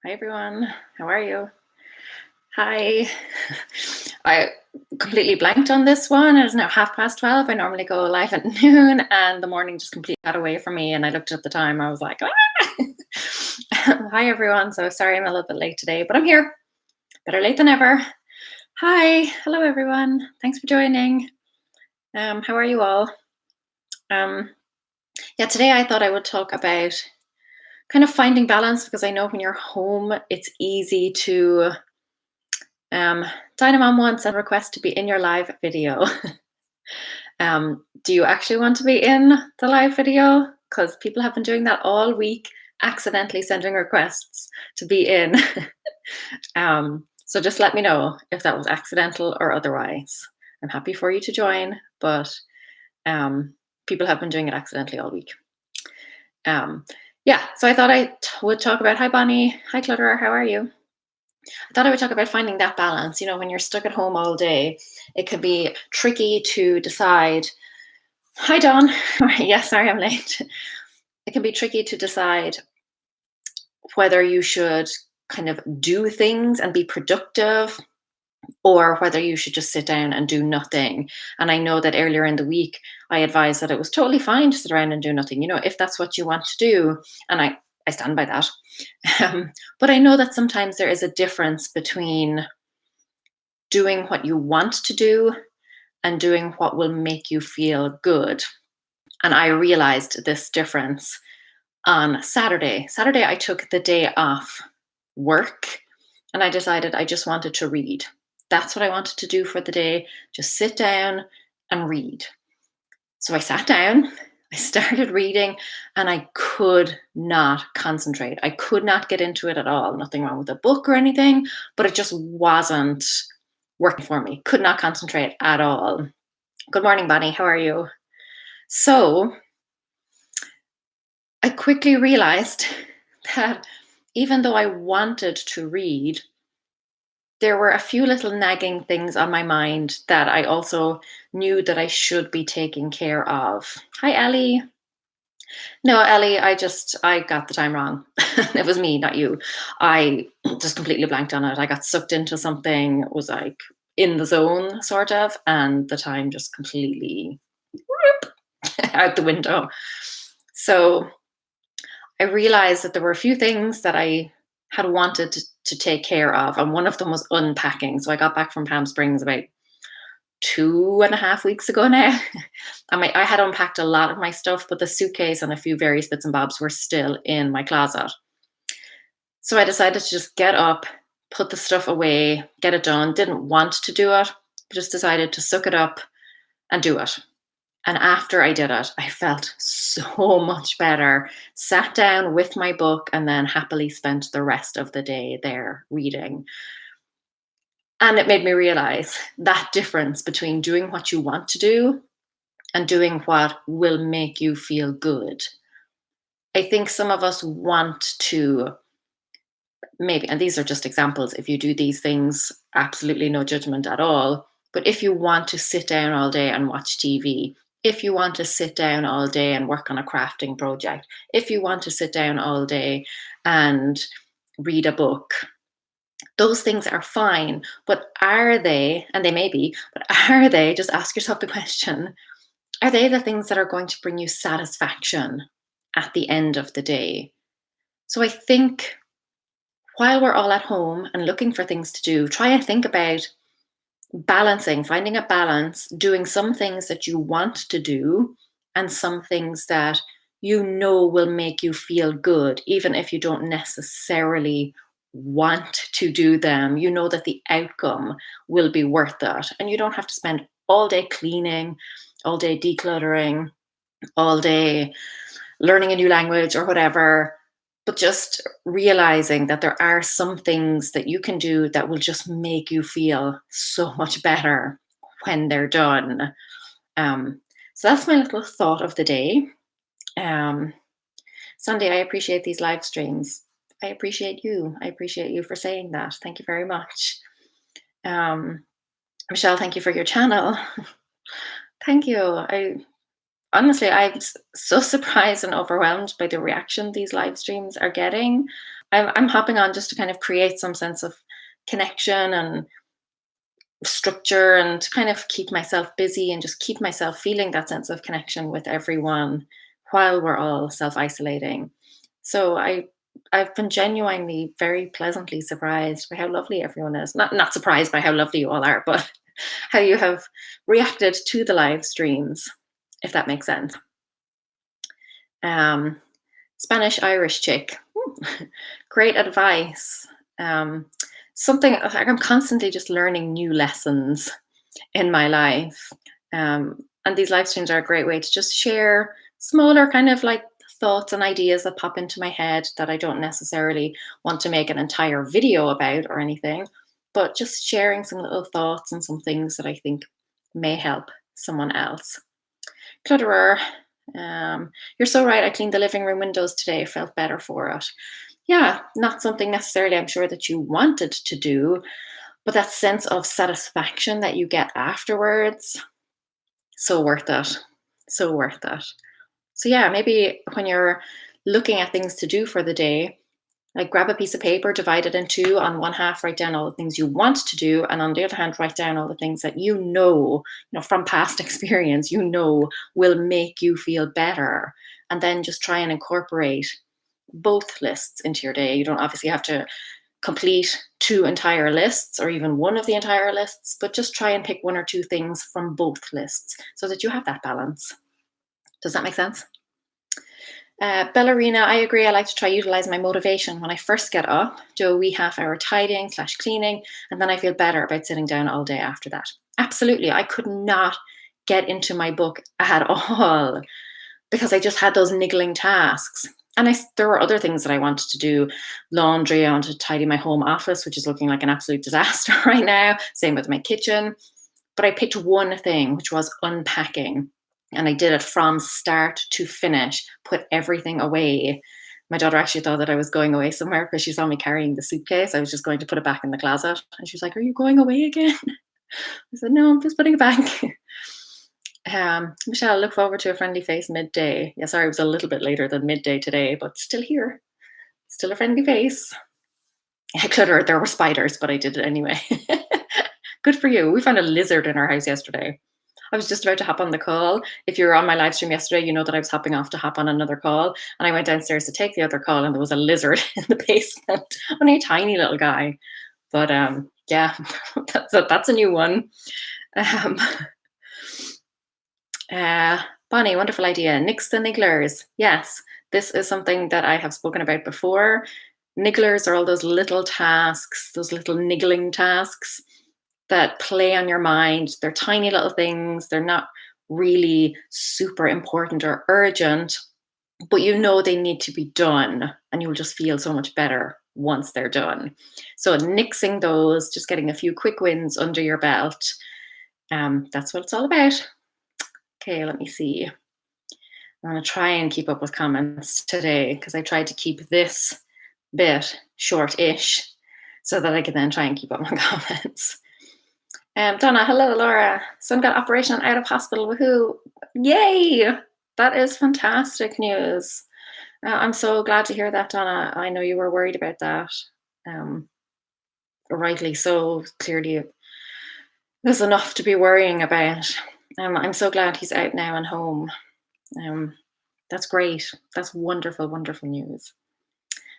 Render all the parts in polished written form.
Hi everyone, how are you? Hi. I completely blanked on this one. It is now 12:30. I normally go live at noon, and the morning just completely got away from me. And I looked at the time. I was like, ah! Hi everyone. So sorry I'm a little bit late today, but I'm here. Better late than ever. Hi. Hello everyone. Thanks for joining. How are you all? Um, yeah, today I thought I would talk about kind of finding balance because I know when you're home, it's easy to Dynamom wants a request to be in your live video. Do you actually want to be in the live video? Because people have been doing that all week, accidentally sending requests to be in. So just let me know if that was accidental or otherwise. I'm happy for you to join, but people have been doing it accidentally all week. Yeah, so I thought I would talk about, hi Bonnie, hi Clutterer, how are you? I thought I would talk about finding that balance. You know, when you're stuck at home all day, it can be tricky to decide. Hi, Dawn. Yes, sorry, I'm late. It can be tricky to decide whether you should kind of do things and be productive or whether you should just sit down and do nothing. And I know that earlier in the week, I advised that it was totally fine to sit around and do nothing, you know, if that's what you want to do. And I stand by that. But I know that sometimes there is a difference between doing what you want to do and doing what will make you feel good. And I realized this difference on Saturday. Saturday, I took the day off work and I decided I just wanted to read. That's what I wanted to do for the day, just sit down and read. So I sat down, I started reading, and I could not concentrate. I could not get into it at all. Nothing wrong with the book or anything, but it just wasn't working for me. Could not concentrate at all. Good morning, Bonnie. How are you? So I quickly realized that even though I wanted to read, there were a few little nagging things on my mind that I also knew that I should be taking care of. Hi, Ellie. No, Ellie, I got the time wrong. It was me, not you. I just completely blanked on it. I got sucked into something, was like in the zone, sort of, and the time just completely out the window. So I realized that there were a few things that I had wanted to take care of, and one of them was unpacking. So I got back from Palm Springs about 2.5 weeks ago now. I had unpacked a lot of my stuff, but the suitcase and a few various bits and bobs were still in my closet. So I decided to just get up, put the stuff away, get it done. Didn't want to do it, but just decided to suck it up and do it. And after I did it, I felt so much better. Sat down with my book and then happily spent the rest of the day there reading. And it made me realize that difference between doing what you want to do and doing what will make you feel good. I think some of us want to maybe, and these are just examples, if you do these things, absolutely no judgment at all. But if you want to sit down all day and watch TV, if you want to sit down all day and work on a crafting project, if you want to sit down all day and read a book, those things are fine. But are they, and they may be, but are they, just ask yourself the question, are they the things that are going to bring you satisfaction at the end of the day? So I think while we're all at home and looking for things to do, try and think about balancing, finding a balance, doing some things that you want to do and some things that you know will make you feel good, even if you don't necessarily want to do them. You know that the outcome will be worth it. And you don't have to spend all day cleaning, all day decluttering, all day learning a new language or whatever, but just realizing that there are some things that you can do that will just make you feel so much better when they're done. So that's my little thought of the day. Um, Sunday, I appreciate these live streams. I appreciate you. I appreciate you for saying that. Thank you very much. Michelle, thank you for your channel. Thank you. Honestly, I'm so surprised and overwhelmed by the reaction these live streams are getting. I'm hopping on just to kind of create some sense of connection and structure and to kind of keep myself busy and just keep myself feeling that sense of connection with everyone while we're all self-isolating. So I've been genuinely very pleasantly surprised by how lovely everyone is. Not surprised by how lovely you all are, but how you have reacted to the live streams, if that makes sense. Um, Spanish Irish chick. Great advice. Um, Something like I'm constantly just learning new lessons in my life. And these live streams are a great way to just share smaller kind of like thoughts and ideas that pop into my head that I don't necessarily want to make an entire video about or anything, but just sharing some little thoughts and some things that I think may help someone else. Clutterer, you're so right. I cleaned the living room windows today, felt better for it. Yeah, not something necessarily I'm sure that you wanted to do, but that sense of satisfaction that you get afterwards, so worth it. So worth it. So, yeah, maybe when you're looking at things to do for the day, like grab a piece of paper, divide it in two. On one half, write down all the things you want to do, and on the other hand, write down all the things that from past experience, will make you feel better. And then just try and incorporate both lists into your day. You don't obviously have to complete two entire lists or even one of the entire lists, but just try and pick one or two things from both lists so that you have that balance. Does that make sense? Ballerina, I agree. I like to try utilize my motivation when I first get up, do a wee half-hour tidying slash cleaning, and then I feel better about sitting down all day after that. Absolutely. I could not get into my book at all because I just had those niggling tasks. And there were other things that I wanted to do. Laundry, I wanted to tidy my home office, which is looking like an absolute disaster right now. Same with my kitchen. But I picked one thing, which was unpacking. And I did it from start to finish, put everything away. My daughter actually thought that I was going away somewhere because she saw me carrying the suitcase. I was just going to put it back in the closet. And she was like, "Are you going away again?" I said, "No, I'm just putting it back." Michelle, look forward to a friendly face midday. Yeah, sorry, it was a little bit later than midday today, but still here. Still a friendly face. I could have, there were spiders, but I did it anyway. Good for you. We found a lizard in our house yesterday. I was just about to hop on the call. If you were on my live stream yesterday, you know that I was hopping off to hop on another call. And I went downstairs to take the other call, and there was a lizard in the basement. Only a tiny little guy. But yeah, that's a new one. Um, Bonnie, wonderful idea. Nix the nigglers. Yes, this is something that I have spoken about before. Nigglers are all those little tasks, those little niggling tasks that play on your mind. They're tiny little things. They're not really super important or urgent, but they need to be done, and you'll just feel so much better once they're done. So nixing those, just getting a few quick wins under your belt. That's what it's all about. Okay, let me see. I'm going to try and keep up with comments today because I tried to keep this bit short-ish so that I can then try and keep up on comments. Donna, hello, Laura. Son got operation out of hospital. Woohoo! Yay! That is fantastic news. I'm so glad to hear that, Donna. I know you were worried about that. Rightly so. Clearly, there's enough to be worrying about. I'm so glad he's out now and home. That's great. That's wonderful, wonderful news.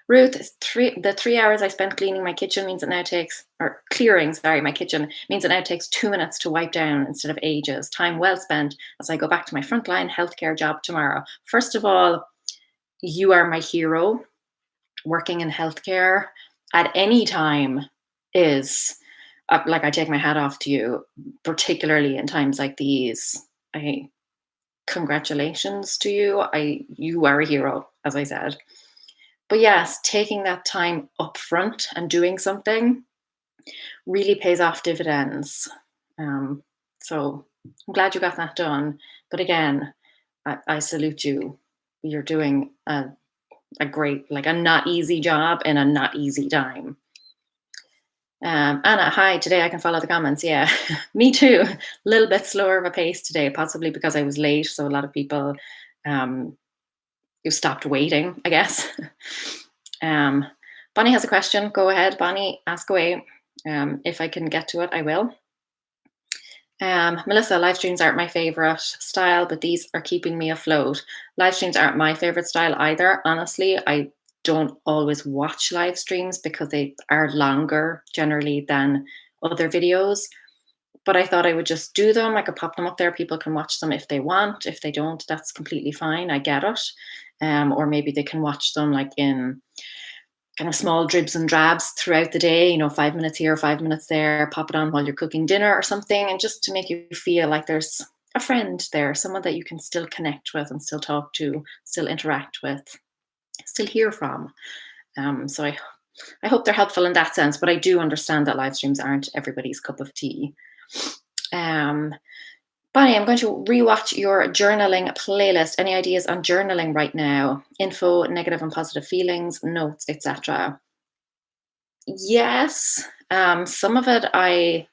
Ruth, the 3 hours I spent cleaning my kitchen means it now takes, or clearing, sorry, my kitchen means it now takes 2 minutes to wipe down instead of ages. Time well spent as I go back to my frontline healthcare job tomorrow. First of all, you are my hero. Working in healthcare at any time is like I take my hat off to you, particularly in times like these. Congratulations to you. You are a hero, as I said. But yes, taking that time up front and doing something really pays off dividends. So I'm glad you got that done. But again, I salute you. You're doing a great, like a not easy job in a not easy time. Anna, hi. Today I can follow the comments. Yeah, me too. A little bit slower of a pace today, possibly because I was late. So a lot of people who stopped waiting, I guess. Bonnie has a question. Go ahead, Bonnie. Ask away. If I can get to it, I will. Melissa, live streams aren't my favorite style, but these are keeping me afloat. Live streams aren't my favorite style either. Honestly, I don't always watch live streams because they are longer generally than other videos. But I thought I would just do them. I could pop them up there. People can watch them if they want. If they don't, that's completely fine. I get it. Or maybe they can watch them like in kind of small dribs and drabs throughout the day, 5 minutes here, 5 minutes there, pop it on while you're cooking dinner or something. And just to make you feel like there's a friend there, someone that you can still connect with and still talk to, still interact with, still hear from. So I hope they're helpful in that sense, but I do understand that live streams aren't everybody's cup of tea. Um, Bonnie, I'm going to rewatch your journaling playlist. Any ideas on journaling right now? Info, negative and positive feelings, notes, etc. Yes, some of it I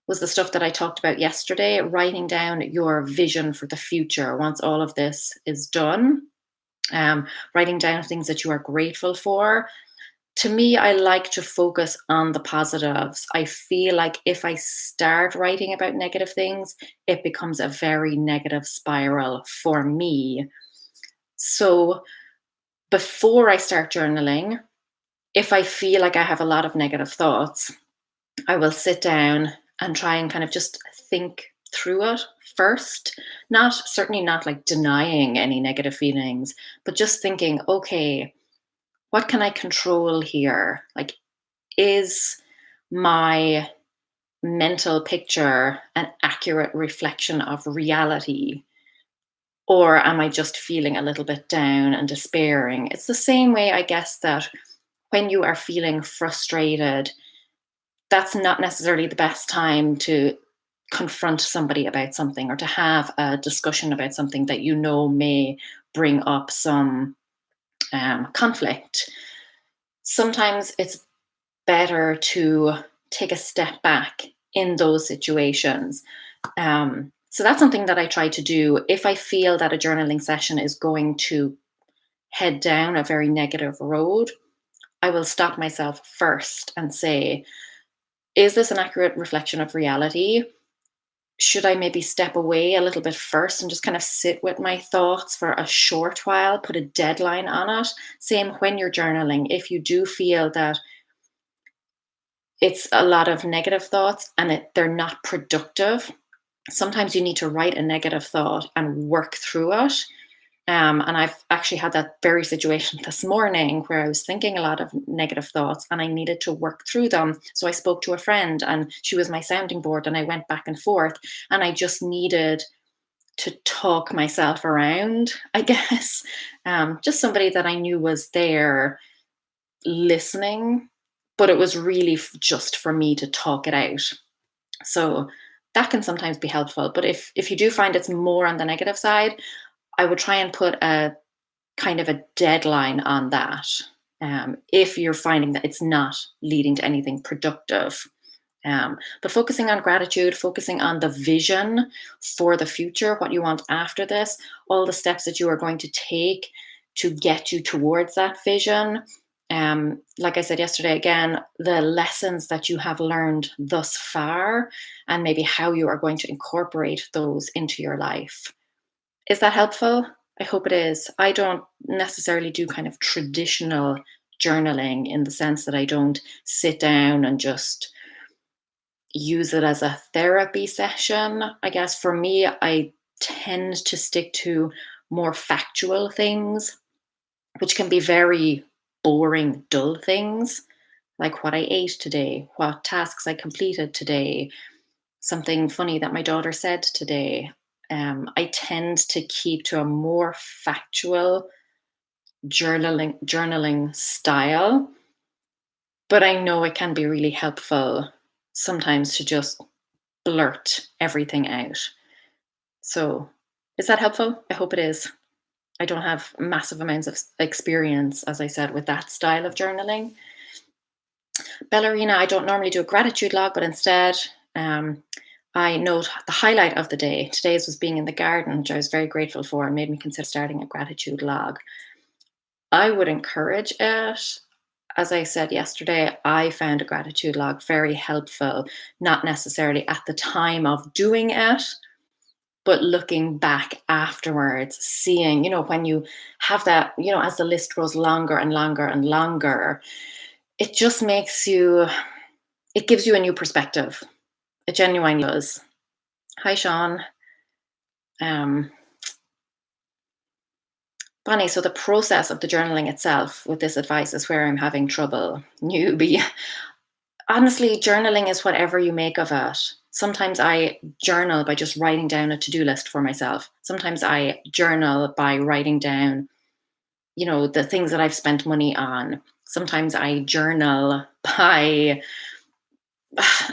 was the stuff that I talked about yesterday, writing down your vision for the future once all of this is done, writing down things that you are grateful for. To me, I like to focus on the positives. I feel like if I start writing about negative things, it becomes a very negative spiral for me. So before I start journaling, if I feel like I have a lot of negative thoughts, I will sit down and try and kind of just think through it first. Not certainly not like denying any negative feelings, but just thinking, okay, what can I control here? Like, is my mental picture an accurate reflection of reality? Or am I just feeling a little bit down and despairing? It's the same way, I guess, that when you are feeling frustrated, that's not necessarily the best time to confront somebody about something or to have a discussion about something that may bring up some conflict. Sometimes it's better to take a step back in those situations. So that's something that I try to do. If I feel that a journaling session is going to head down a very negative road, I will stop myself first and say, is this an accurate reflection of reality? Should I maybe step away a little bit first and just kind of sit with my thoughts for a short while, put a deadline on it? Same when you're journaling. If you do feel that it's a lot of negative thoughts and they're not productive, sometimes you need to write a negative thought and work through it. And I've actually had that very situation this morning where I was thinking a lot of negative thoughts and I needed to work through them. So I spoke to a friend and she was my sounding board and I went back and forth and I just needed to talk myself around, I guess. Just somebody that I knew was there listening, but it was really just for me to talk it out. So that can sometimes be helpful. But if you do find it's more on the negative side, I would try and put a kind of a deadline on that. If you're finding that it's not leading to anything productive. But focusing on gratitude, focusing on the vision for the future, what you want after this, all the steps that you are going to take to get you towards that vision. Like I said yesterday, again, the lessons that you have learned thus far, and maybe how you are going to incorporate those into your life. Is that helpful? I hope it is. I don't necessarily do kind of traditional journaling in the sense that I don't sit down and just use it as a therapy session. I guess for me, I tend to stick to more factual things, which can be very boring, dull things, like what I ate today, what tasks I completed today, something funny that my daughter said today. I tend to keep to a more factual journaling style, but I know it can be really helpful sometimes to just blurt everything out. So, is that helpful? I hope it is. I don't have massive amounts of experience, as I said, with that style of journaling. Ballerina, I don't normally do a gratitude log, but instead, I note the highlight of the day. Today's was being in the garden, which I was very grateful for, and made me consider starting a gratitude log. I would encourage it. as I said yesterday, I found a gratitude log very helpful, not necessarily at the time of doing it, but looking back afterwards, seeing, when you have that, as the list grows longer and longer and longer, it just it gives you a new perspective. It genuinely does. Hi, Sean. Um, Bonnie, so the process of the journaling itself with this advice is where I'm having trouble. Newbie. Honestly, journaling is whatever you make of it. Sometimes I journal by just writing down a to do list for myself. Sometimes I journal by writing down, the things that I've spent money on. Sometimes I journal by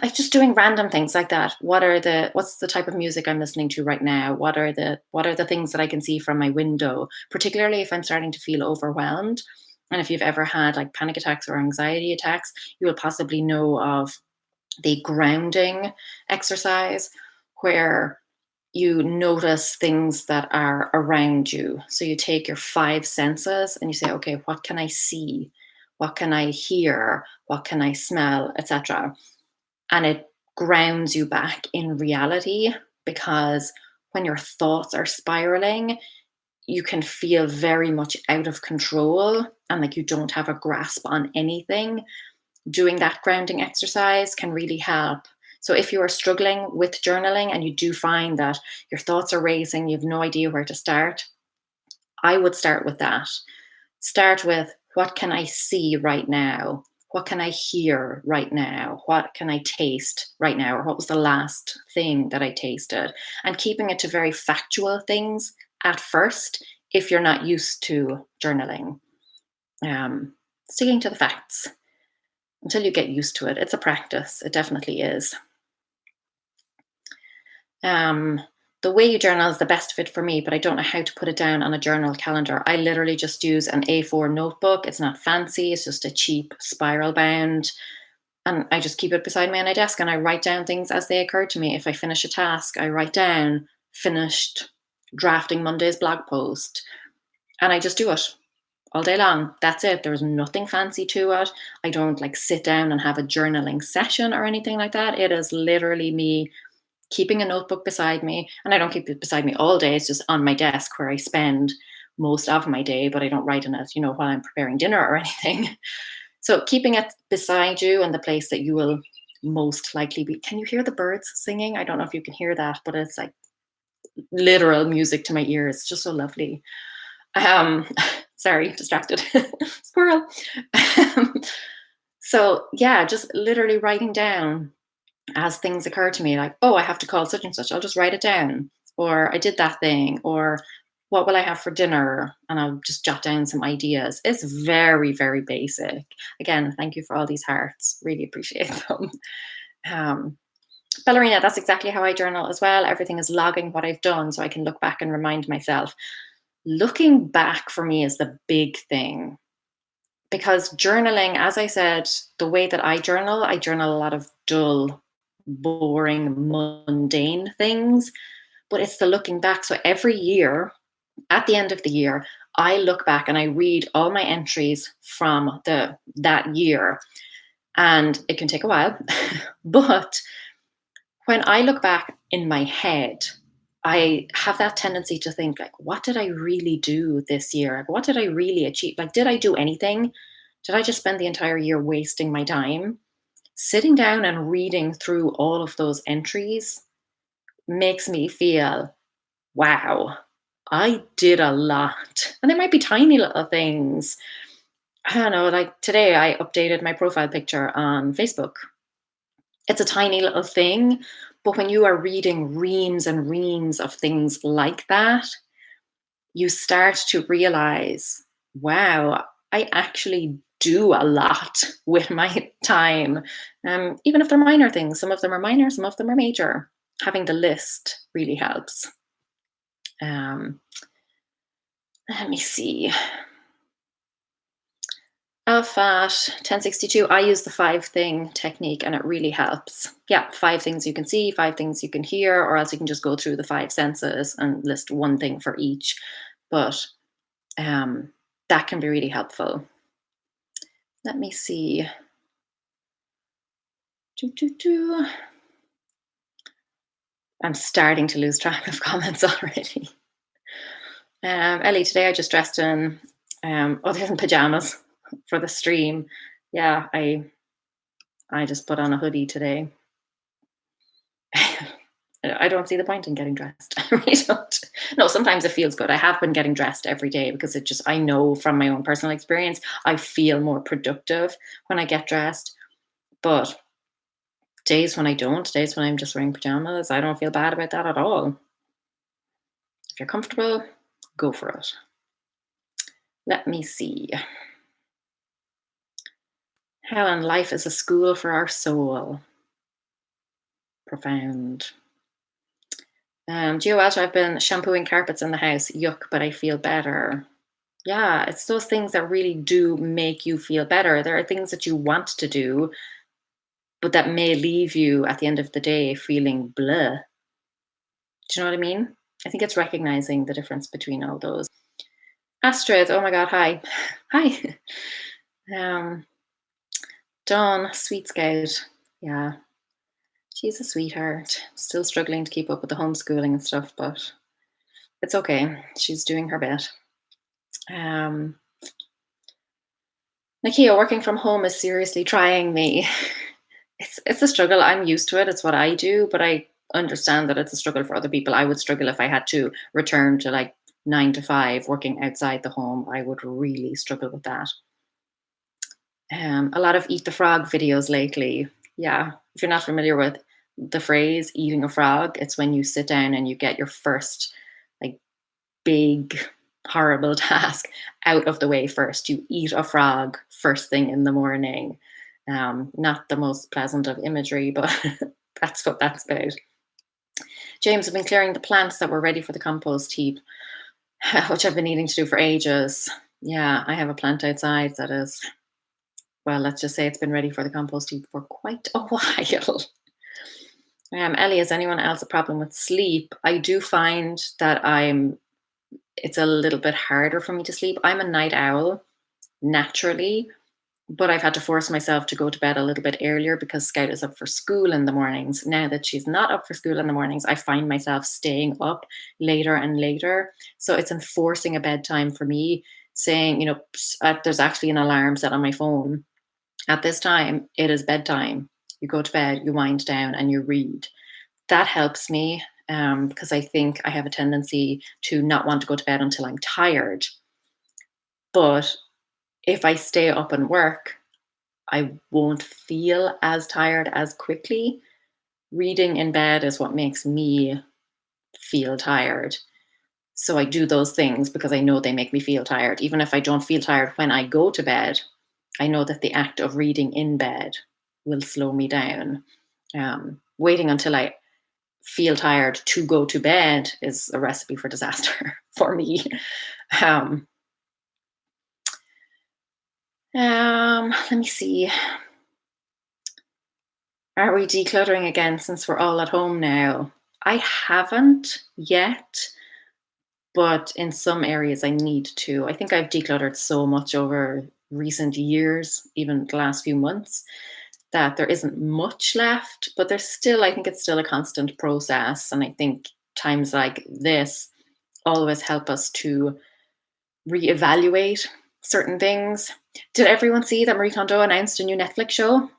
like just doing random things like that. What's the type of music I'm listening to right now? What are the things that I can see from my window, particularly if I'm starting to feel overwhelmed? And if you've ever had like panic attacks or anxiety attacks, you will possibly know of the grounding exercise where you notice things that are around you. So you take your five senses and you say, okay, what can I see? What can I hear? What can I smell, etc.? And it grounds you back in reality, because when your thoughts are spiraling, you can feel very much out of control and like you don't have a grasp on anything. Doing that grounding exercise can really help. So if you are struggling with journaling and you do find that your thoughts are racing, you have no idea where to start, I would start with that. Start with, what can I see right now? What can I hear right now? What can I taste right now? Or what was the last thing that I tasted? And keeping it to very factual things at first if you're not used to journaling. Um, Sticking to the facts until you get used to it. It's a practice. It definitely is. Um, the way you journal is the best fit for me, but I don't know how to put it down on a journal calendar. I literally just use an A4 notebook. It's not fancy, it's just a cheap spiral bound. And I just keep it beside me on my desk and I write down things as they occur to me. If I finish a task, I write down, finished drafting Monday's blog post. And I just do it all day long. That's it. There's nothing fancy to it. I don't like sit down and have a journaling session or anything like that. It is literally me keeping a notebook beside me. And I don't keep it beside me all day. It's just on my desk where I spend most of my day, but I don't write in it, while I'm preparing dinner or anything. So keeping it beside you and the place that you will most likely be. Can you hear the birds singing? I don't know if you can hear that, but it's like literal music to my ears. It's just so lovely. Um, Sorry, distracted. Squirrel. So yeah, just literally writing down as things occur to me, like, oh, I have to call such and such. I'll just write it down. Or I did that thing. Or what will I have for dinner? And I'll just jot down some ideas. It's very, very basic. Again, thank you for all these hearts. Really appreciate them. Um, Ballerina, that's exactly how I journal as well. Everything is logging what I've done so I can look back and remind myself. Looking back for me is the big thing, because journaling, as I said, the way that I journal a lot of dull, boring, mundane things, but it's the looking back. So every year, at the end of the year, I look back and I read all my entries from that year. And it can take a while, but when I look back in my head, I have that tendency to think like, what did I really do this year? Like, what did I really achieve? Like, did I do anything? Did I just spend the entire year wasting my time? Sitting down and reading through all of those entries makes me feel, wow, I did a lot. And there might be tiny little things. I don't know, like today I updated my profile picture on Facebook. It's a tiny little thing, but when you are reading reams and reams of things like that, you start to realize, wow, I actually do a lot with my time. Even if they're minor things, some of them are minor, some of them are major. Having the list really helps. Um, Let me see. Alphat 1062, I use the five thing technique and it really helps. Yeah, five things you can see, five things you can hear, or else you can just go through the five senses and list one thing for each. But that can be really helpful. Let me see. Doo, doo, doo. I'm starting to lose track of comments already. Ellie, today I just dressed in other than pajamas for the stream. Yeah, I just put on a hoodie today. I don't see the point in getting dressed. I really don't. No, sometimes it feels good. I have been getting dressed every day because I know from my own personal experience, I feel more productive when I get dressed. But days when I don't, days when I'm just wearing pajamas, I don't feel bad about that at all. If you're comfortable, go for it. Let me see. Helen, life is a school for our soul. Profound. Geo I've been shampooing carpets in the house. Yuck, but I feel better. Yeah, it's those things that really do make you feel better. There are things that you want to do, but that may leave you at the end of the day feeling blah. Do you know what I mean? I think it's recognizing the difference between all those. Astrid, oh my God, hi. Hi. Um, Dawn, sweet scout. Yeah, she's a sweetheart. Still struggling to keep up with the homeschooling and stuff, but it's okay. She's doing her bit. Nakia, working from home is seriously trying me. It's a struggle. I'm used to it. It's what I do, but I understand that it's a struggle for other people. I would struggle if I had to return to like 9 to 5 working outside the home. I would really struggle with that. A lot of eat the frog videos lately. Yeah, if you're not familiar with the phrase eating a frog, it's when you sit down and you get your first like big horrible task out of the way first. You eat a frog first thing in the morning. Not the most pleasant of imagery, but that's what that's about. James, I've been clearing the plants that were ready for the compost heap, which I've been needing to do for ages. Yeah, I have a plant outside that is, well, let's just say it's been ready for the compost heap for quite a while. Ellie, has anyone else a problem with sleep? I do find that it's a little bit harder for me to sleep. I'm a night owl naturally, but I've had to force myself to go to bed a little bit earlier because Scout is up for school in the mornings. Now that she's not up for school in the mornings, I find myself staying up later and later. So it's enforcing a bedtime for me, saying, there's actually an alarm set on my phone. At this time, it is bedtime. You go to bed, you wind down, and you read. That helps me because I think I have a tendency to not want to go to bed until I'm tired. But if I stay up and work, I won't feel as tired as quickly. Reading in bed is what makes me feel tired. So I do those things because I know they make me feel tired. Even if I don't feel tired when I go to bed, I know that the act of reading in bed will slow me down. Waiting until I feel tired to go to bed is a recipe for disaster for me. Let me see. Are we decluttering again since we're all at home now? I haven't yet, but in some areas I need to. I think I've decluttered so much over recent years, even the last few months, that there isn't much left, but I think it's still a constant process. And I think times like this always help us to reevaluate certain things. Did everyone see that Marie Kondo announced a new Netflix show?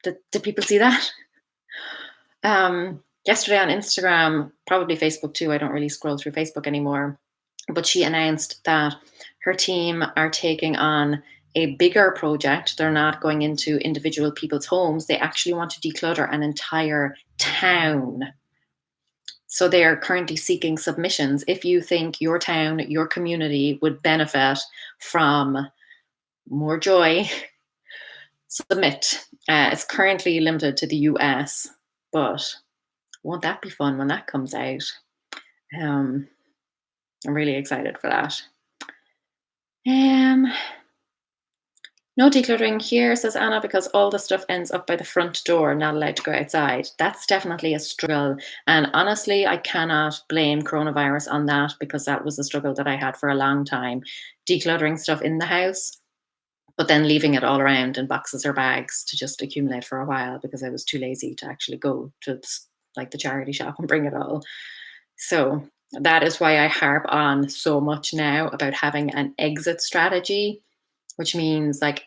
Did people see that? Yesterday on Instagram, probably Facebook too. I don't really scroll through Facebook anymore. But she announced that her team are taking on a bigger project. They're not going into individual people's homes. They actually want to declutter an entire town. So they are currently seeking submissions. If you think your town, your community would benefit from more joy, submit. It's currently limited to the US, but won't that be fun when that comes out? I'm really excited for that. No decluttering here, says Anna, because all the stuff ends up by the front door, not allowed to go outside. That's definitely a struggle. And honestly, I cannot blame coronavirus on that because that was a struggle that I had for a long time. Decluttering stuff in the house. but then leaving it all around in boxes or bags to just accumulate for a while because I was too lazy to actually go to like the charity shop and bring it all. So that is why I harp on so much now about having an exit strategy, which means like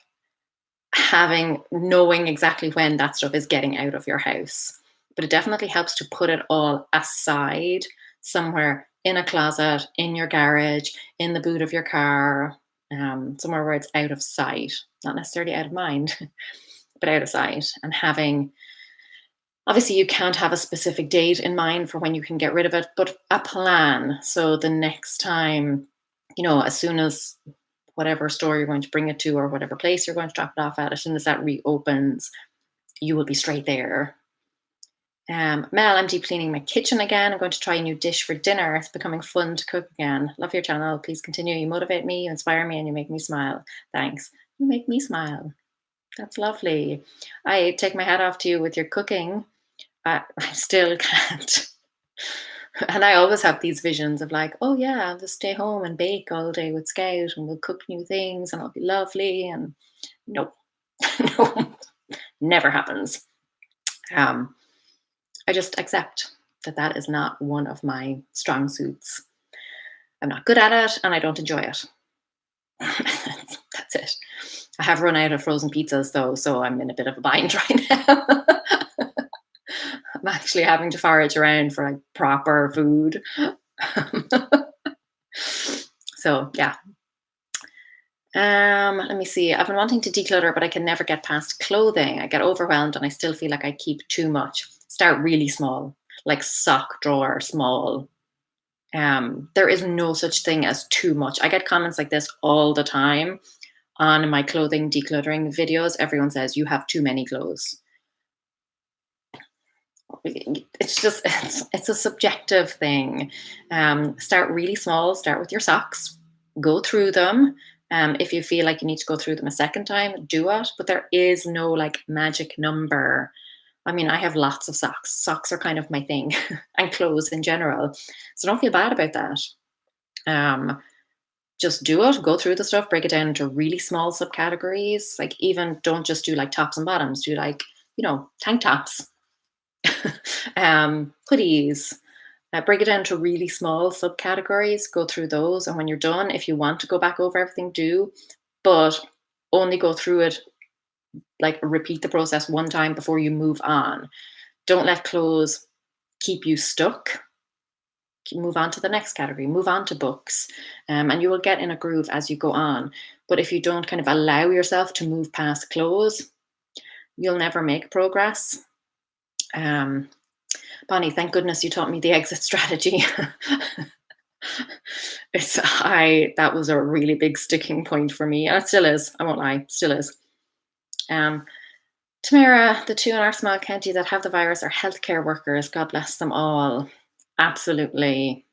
knowing exactly when that stuff is getting out of your house. But it definitely helps to put it all aside somewhere in a closet, in your garage, in the boot of your car, somewhere where it's out of sight, not necessarily out of mind, but out of sight. And having, obviously, you can't have a specific date in mind for when you can get rid of it, but a plan. So the next time, as soon as whatever store you're going to bring it to or whatever place you're going to drop it off at, as soon as that reopens, you will be straight there. Mel, I'm deep cleaning my kitchen again. I'm going to try a new dish for dinner. It's becoming fun to cook again. Love your channel. Please continue. You motivate me, you inspire me, and you make me smile. Thanks. You make me smile. That's lovely. I take my hat off to you with your cooking. I still can't. And I always have these visions of like, oh yeah, I'll just stay home and bake all day with Scout and we'll cook new things and it'll be lovely. And nope, no, never happens. I just accept that that is not one of my strong suits. I'm not good at it and I don't enjoy it. That's it. I have run out of frozen pizzas though, so I'm in a bit of a bind right now. I'm actually having to forage around for like proper food. So yeah. Let me see. I've been wanting to declutter, but I can never get past clothing. I get overwhelmed and I still feel like I keep too much. Start really small, like sock drawer small. There is no such thing as too much. I get comments like this all the time on my clothing decluttering videos. Everyone says you have too many clothes. It's a subjective thing. Start really small. Start with your socks. Go through them. If you feel like you need to go through them a second time, do it. But there is no like magic number. I mean, I have lots of socks. Socks are kind of my thing, and clothes in general. So don't feel bad about that. Just do it. Go through the stuff. Break it down into really small subcategories. Like even don't just do like tops and bottoms. Do like tank tops, hoodies. Break it down to really small subcategories. Go through those, and when you're done, if you want to go back over everything, do. But only go through it, like repeat the process one time before you move on. Don't let clothes keep you stuck. Move on to the next category. Move on to books, and you will get in a groove as you go on. But if you don't kind of allow yourself to move past clothes, you'll never make progress. Bonnie, thank goodness you taught me the exit strategy. That was a really big sticking point for me, and it still is. I won't lie, still is. Tamara, the two in our small county that have the virus are healthcare workers. God bless them all. Absolutely,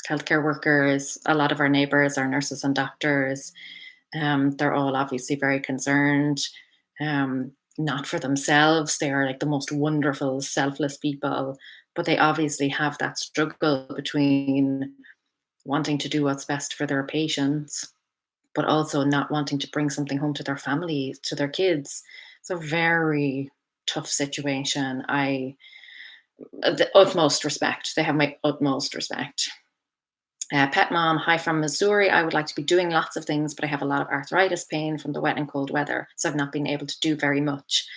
healthcare workers. A lot of our neighbours are nurses and doctors. They're all obviously very concerned. Not for themselves. They are like the most wonderful, selfless people, but they obviously have that struggle between wanting to do what's best for their patients, but also not wanting to bring something home to their family, to their kids. It's a very tough situation. The utmost respect. They have my utmost respect. Pet mom, hi from Missouri. I would like to be doing lots of things, but I have a lot of arthritis pain from the wet and cold weather, so I've not been able to do very much.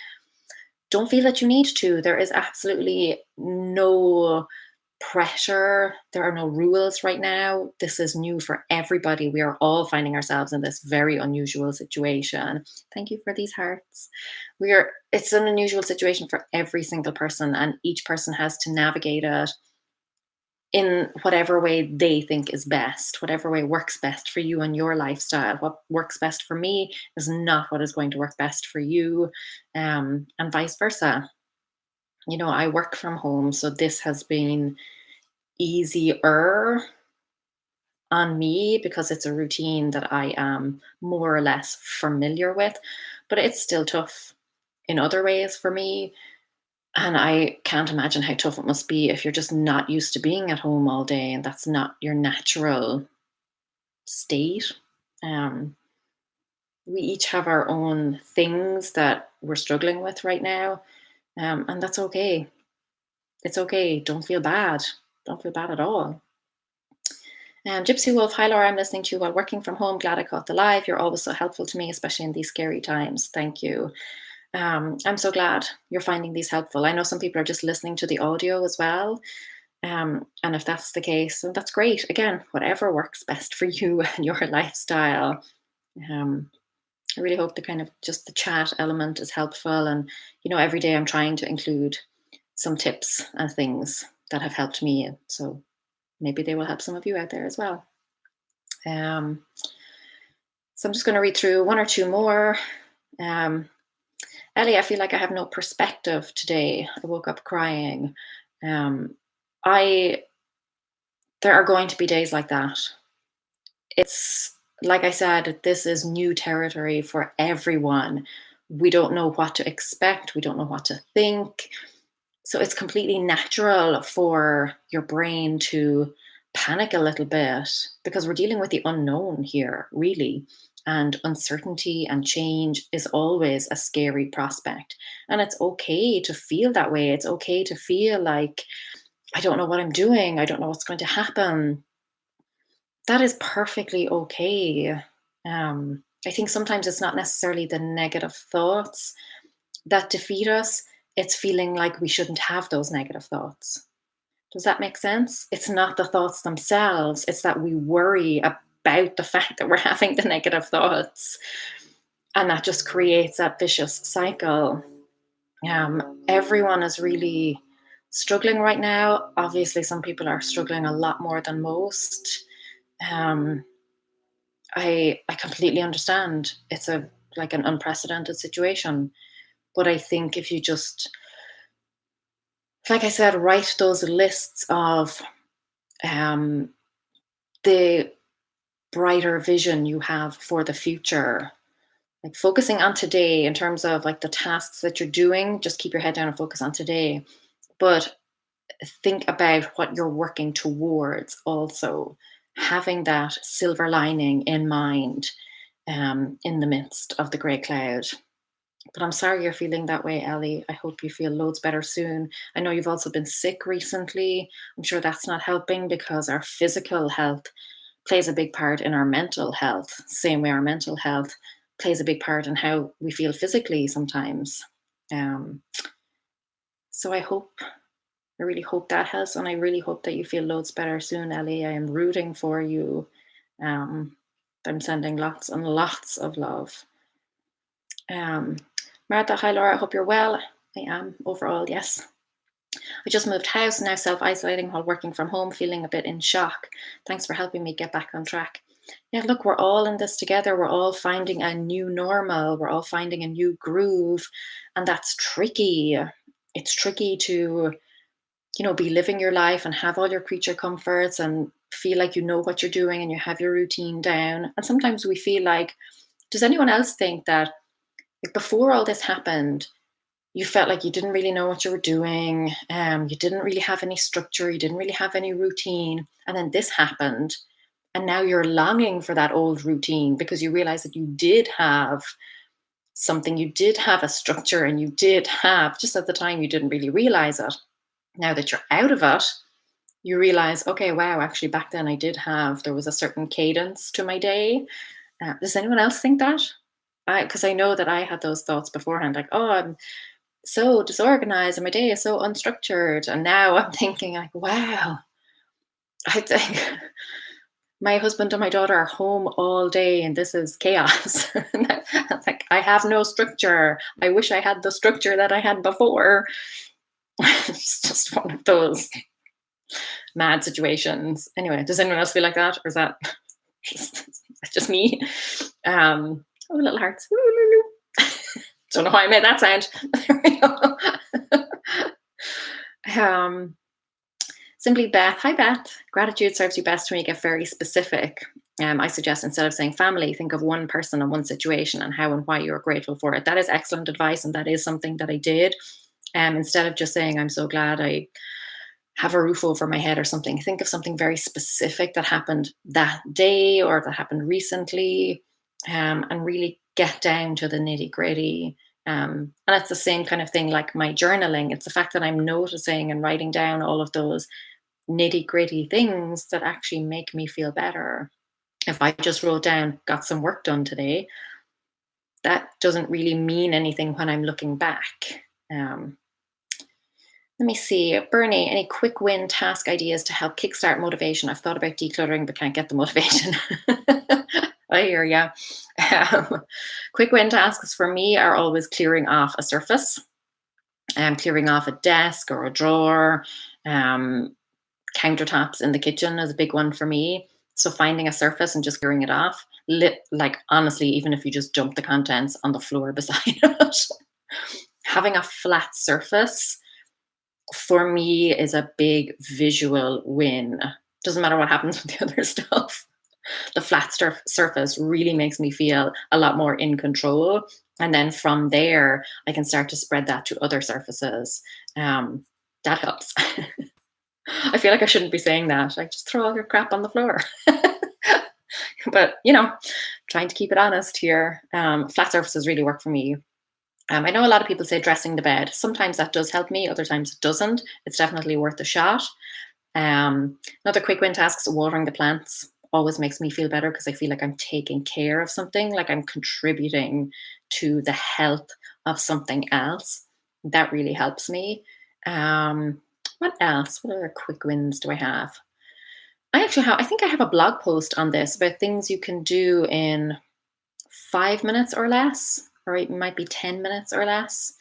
Don't feel that you need to. There is absolutely no pressure. There are no rules right now. This is new for everybody. We are all finding ourselves in this very unusual situation. Thank you for these hearts. It's an unusual situation for every single person, and each person has to navigate it in whatever way they think is best, whatever way works best for you and your lifestyle. What works best for me is not what is going to work best for you, and vice versa. I work from home, so this has been easier on me because it's a routine that I am more or less familiar with, but it's still tough in other ways for me. And I can't imagine how tough it must be if you're just not used to being at home all day and that's not your natural state. Um, we each have our own things that we're struggling with right now, and that's okay. It's okay. Don't feel bad. Don't feel bad at all. Gypsy Wolf, hi Laura, I'm listening to you while working from home. Glad I caught the live. You're always so helpful to me, especially in these scary times. Thank you. I'm so glad you're finding these helpful. I know some people are just listening to the audio as well. And if that's the case, then that's great. Again, whatever works best for you and your lifestyle. Um, I really hope the kind of just the chat element is helpful. And, every day I'm trying to include some tips and things that have helped me. So maybe they will help some of you out there as well. Um, so I'm just going to read through one or two more. Um, Ellie, I feel like I have no perspective today. I woke up crying. Um, I There are going to be days like that. It's like I said, this is new territory for everyone. We don't know what to expect. We don't know what to think. So it's completely natural for your brain to panic a little bit because we're dealing with the unknown here, really. And uncertainty and change is always a scary prospect. And it's okay to feel that way. It's okay to feel like, I don't know what I'm doing. I don't know what's going to happen. That is perfectly okay. I think sometimes it's not necessarily the negative thoughts that defeat us, it's feeling like we shouldn't have those negative thoughts. Does that make sense? It's not the thoughts themselves, it's that we worry about the fact that we're having the negative thoughts. And that just creates that vicious cycle. Everyone is really struggling right now. Obviously, some people are struggling a lot more than most. Um, I completely understand. It's like an unprecedented situation. But I think if you just, like I said, write those lists of um, the brighter vision you have for the future, like focusing on today in terms of like the tasks that you're doing, just keep your head down and focus on today. But think about what you're working towards also, having that silver lining in mind in the midst of the grey cloud. But I'm sorry you're feeling that way, Ellie. I hope you feel loads better soon. I know you've also been sick recently. I'm sure that's not helping because our physical health plays a big part in our mental health, same way our mental health plays a big part in how we feel physically sometimes. Um, so I really hope that helps, and I really hope that you feel loads better soon, Ellie. I am rooting for you. Um, I'm sending lots and lots of love. Um, Martha, hi Laura, I hope you're well. I am overall, yes. I just moved house, now self isolating while working from home, feeling a bit in shock. Thanks for helping me get back on track. Yeah, look, we're all in this together. We're all finding a new normal. We're all finding a new groove. And that's tricky. It's tricky to, be living your life and have all your creature comforts and feel like you know what you're doing and you have your routine down. And sometimes we feel like, does anyone else think that like before all this happened, you felt like you didn't really know what you were doing. You didn't really have any structure. You didn't really have any routine. And then this happened. And now you're longing for that old routine because you realize that you did have something, you did have a structure, and you did have, just at the time, you didn't really realize it. Now that you're out of it, you realize, okay, wow, actually, back then there was a certain cadence to my day. Does anyone else think that? Because I know that I had those thoughts beforehand, like, oh, I'm so disorganized and my day is so unstructured. And now I'm thinking like, wow, I think my husband and my daughter are home all day and this is chaos. And I'm like, I have no structure. I wish I had the structure that I had before. It's just one of those mad situations. Anyway, does anyone else feel like that? Or is that just me? Oh, little hearts. Don't know how I made that sound. There we go. Um, Simply Beth. Hi, Beth. Gratitude serves you best when you get very specific. I suggest instead of saying family, think of one person and one situation and how and why you're grateful for it. That is excellent advice, and that is something that I did. Instead of just saying, I'm so glad I have a roof over my head or something, think of something very specific that happened that day or that happened recently, and really get down to the nitty gritty. And it's the same kind of thing like my journaling. It's the fact that I'm noticing and writing down all of those nitty gritty things that actually make me feel better. If I just wrote down, got some work done today, that doesn't really mean anything when I'm looking back. Um, Let me see. Bernie, any quick win task ideas to help kickstart motivation? I've thought about decluttering, but can't get the motivation. I hear ya. Quick win tasks for me are always clearing off a surface, clearing off a desk or a drawer. Um, Countertops in the kitchen is a big one for me. So finding a surface and just clearing it off. Like honestly, even if you just dump the contents on the floor beside it, having a flat surface for me is a big visual win. Doesn't matter what happens with the other stuff. The flat surface really makes me feel a lot more in control. And then from there, I can start to spread that to other surfaces. That helps. I feel like I shouldn't be saying that. Like, just throw all your crap on the floor. But, trying to keep it honest here. Flat surfaces really work for me. I know a lot of people say dressing the bed. Sometimes that does help me, other times it doesn't. It's definitely worth a shot. Another quick win task is watering the plants. Always makes me feel better because I feel like I'm taking care of something, like I'm contributing to the health of something else. That really helps me. What else? What other quick wins do I have? I think I have a blog post on this about things you can do in 5 minutes or less, or it might be 10 minutes or less.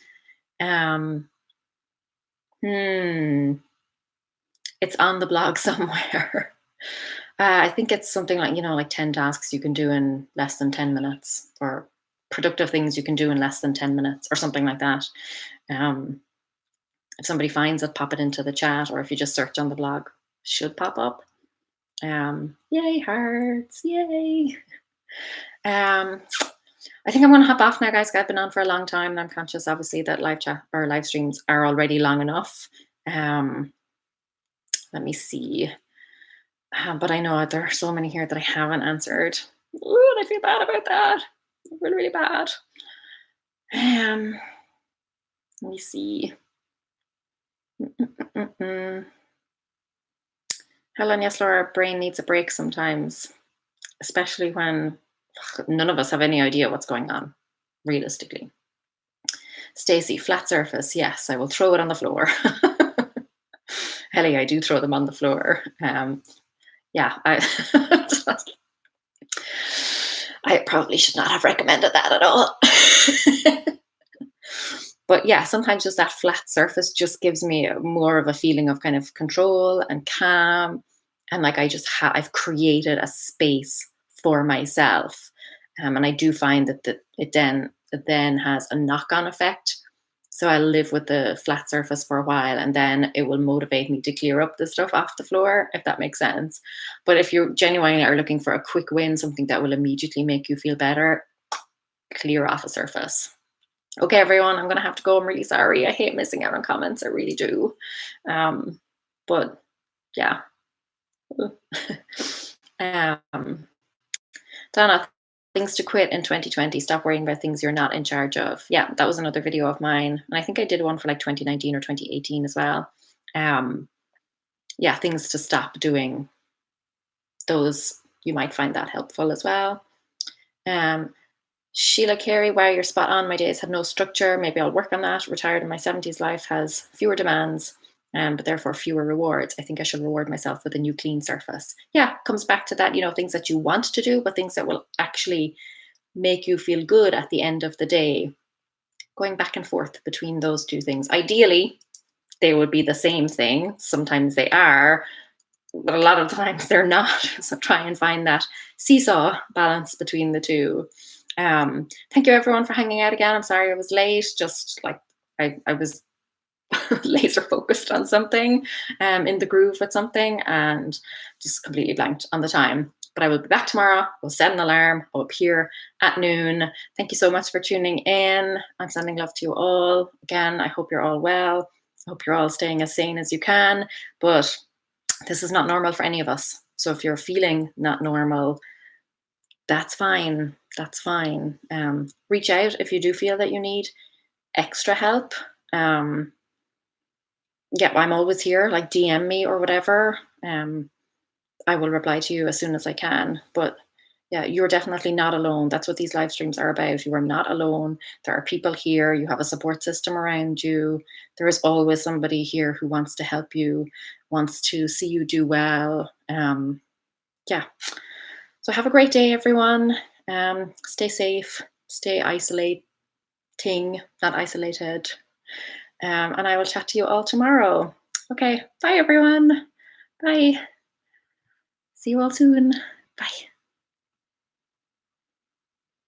Um, hmm, it's on the blog somewhere. I think it's something like, like 10 tasks you can do in less than 10 minutes, or productive things you can do in less than 10 minutes, or something like that. Um, if somebody finds it, pop it into the chat, or if you just search on the blog, should pop up. Yay, hearts, yay. I think I'm going to hop off now, guys. I've been on for a long time, and I'm conscious, obviously, that live chat or live streams are already long enough. Let me see. But I know there are so many here that I haven't answered. Ooh, and I feel bad about that. Really, really bad. Let me see. Helen, yes, Laura, brain needs a break sometimes, especially when none of us have any idea what's going on, realistically. Stacy, flat surface. Yes, I will throw it on the floor. Helly, I do throw them on the floor. Yeah, I probably should not have recommended that at all. But yeah, sometimes just that flat surface just gives me more of a feeling of kind of control and calm. And like I've created a space for myself. And I do find that it then has a knock-on effect. So I live with the flat surface for a while, and then it will motivate me to clear up the stuff off the floor, if that makes sense. But if you genuinely are looking for a quick win, something that will immediately make you feel better, clear off a surface. Okay, everyone, I'm going to have to go. I'm really sorry. I hate missing out on comments. I really do. But yeah. Donna, things to quit in 2020. Stop worrying about things you're not in charge of. Yeah, that was another video of mine. And I think I did one for like 2019 or 2018 as well. Yeah, things to stop doing. Those, you might find that helpful as well. Sheila Carey, wow, you're spot on. My days had no structure. Maybe I'll work on that. Retired in my 70s, life has fewer demands, but therefore fewer rewards. I think I should reward myself with a new clean surface. Yeah, comes back to that, things that you want to do, but things that will actually make you feel good at the end of the day. Going back and forth between those two things. Ideally, they would be the same thing. Sometimes they are, but a lot of times they're not. So try and find that seesaw balance between the two. Thank you everyone for hanging out again. I'm sorry I was late. Just like I was laser focused on something, in the groove with something, and just completely blanked on the time. But I will be back tomorrow. We'll set an alarm. I'll appear at noon. Thank you so much for tuning in. I'm sending love to you all. Again, I hope you're all well. I hope you're all staying as sane as you can. But this is not normal for any of us. So if you're feeling not normal, That's fine. That's fine. Reach out if you do feel that you need extra help. Um, yeah, I'm always here. Like DM me or whatever. I will reply to you as soon as I can. But yeah, you're definitely not alone. That's what these live streams are about. You are not alone. There are people here. You have a support system around you. There is always somebody here who wants to help you, wants to see you do well. Yeah. So have a great day, everyone. Stay safe. Stay isolating, not isolated. And I will chat to you all tomorrow. Okay. Bye, everyone. Bye. See you all soon. Bye.